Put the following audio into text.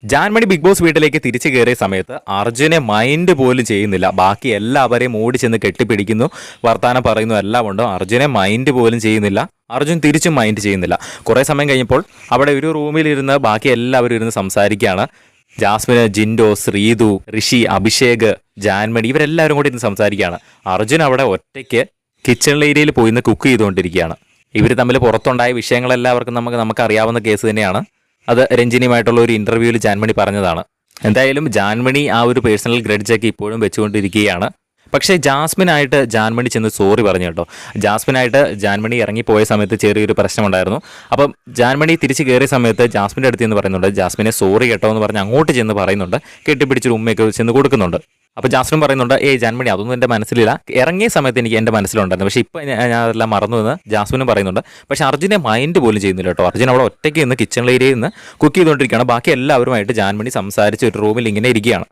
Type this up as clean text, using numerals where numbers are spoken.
Jaanmoni big boss വീട്ടിലേക്ക് തിരിച്ചു കയറിയ സമയത്ത് അർജുനെ മൈൻഡ് പോലും ചെയ്യുന്നില്ല. ബാക്കി എല്ലാവരെയും ഓടി ചെന്ന് കെട്ടിപ്പിടിക്കുന്നു, വർത്താനം പറയുന്നു, എല്ലാം ഉണ്ട്. അർജുനെ മൈൻഡ് പോലും ചെയ്യുന്നില്ല. അർജുൻ തിരിച്ചും മൈൻഡ് ചെയ്യുന്നില്ല. കുറേ സമയം കഴിഞ്ഞപ്പോൾ അവിടെ ഒരു റൂമിലിരുന്ന് ബാക്കി എല്ലാവരും ഇരുന്ന് സംസാരിക്കുകയാണ്. ജാസ്മിന്, ജിൻഡോ, ശ്രീതു, ഋഷി, അഭിഷേക്, ജാൻമണി ഇവരെല്ലാവരും കൂടി ഇരുന്ന് സംസാരിക്കുകയാണ്. അർജുൻ അവിടെ ഒറ്റയ്ക്ക് കിച്ചൺ ഏരിയയിൽ പോയി നിന്ന് കുക്ക് ചെയ്തുകൊണ്ടിരിക്കുകയാണ്. ഇവർ തമ്മിൽ പുറത്തുണ്ടായ വിഷയങ്ങളെല്ലാവർക്കും നമുക്ക് അറിയാവുന്ന കേസ് തന്നെയാണ്. അത് രഞ്ജിനിയുമായിട്ടുള്ള ഒരു ഇന്റർവ്യൂവിൽ ജാൻമണി പറഞ്ഞതാണ്. എന്തായാലും ജാൻമണി ആ ഒരു പേഴ്സണൽ ഗ്രഡ്ജൊക്കെ ഇപ്പോഴും വെച്ചുകൊണ്ടിരിക്കുകയാണ്. പക്ഷേ ജാസ്മിനായിട്ട് ജാൻമണി ചെന്ന് സോറി പറഞ്ഞു കേട്ടോ. ജാസ്മിനായിട്ട് ജാൻമണി ഇറങ്ങിപ്പോയ സമയത്ത് ചെറിയൊരു പ്രശ്നമുണ്ടായിരുന്നു. അപ്പം ജാൻമണി തിരിച്ച് കയറിയ സമയത്ത് ജാസ്മിൻ്റെ അടുത്ത് എന്ന് പറയുന്നുണ്ട്, ജാസ്മിനെ സോറി കേട്ടോ എന്ന് പറഞ്ഞ് അങ്ങോട്ട് ചെന്ന് പറയുന്നുണ്ട്. കെട്ടിപ്പിടിച്ചൊരു ഉമ്മയൊക്കെ ചെന്ന് കൊടുക്കുന്നുണ്ട്. അപ്പോൾ ജാസ്മിൻ പറയുന്നുണ്ട്, ജാൻമണി അതൊന്നും എൻ്റെ മനസ്സിലില്ല, ഇറങ്ങിയ സമയത്ത് എനിക്ക് എൻ്റെ മനസ്സിലുണ്ടായിരുന്നു, പക്ഷേ ഇപ്പം ഞാൻ അതെല്ലാം മറന്നു എന്ന് ജാസ്മിനും പറയുന്നുണ്ട്. പക്ഷേ അർജുനെ മൈൻഡ് പോലും ചെയ്യുന്നില്ല കേട്ടോ. അർജുൻ അവിടെ ഒറ്റയ്ക്ക് നിന്ന് കിച്ചൺ ഏരിയയിൽ നിന്ന് കുക്ക് ചെയ്തുകൊണ്ടിരിക്കുകയാണ്. ബാക്കി എല്ലാവരുമായിട്ട് ജാൻമണി സംസാരിച്ച് ഒരു റൂമിൽ ഇങ്ങനെ ഇരിക്കുകയാണ്.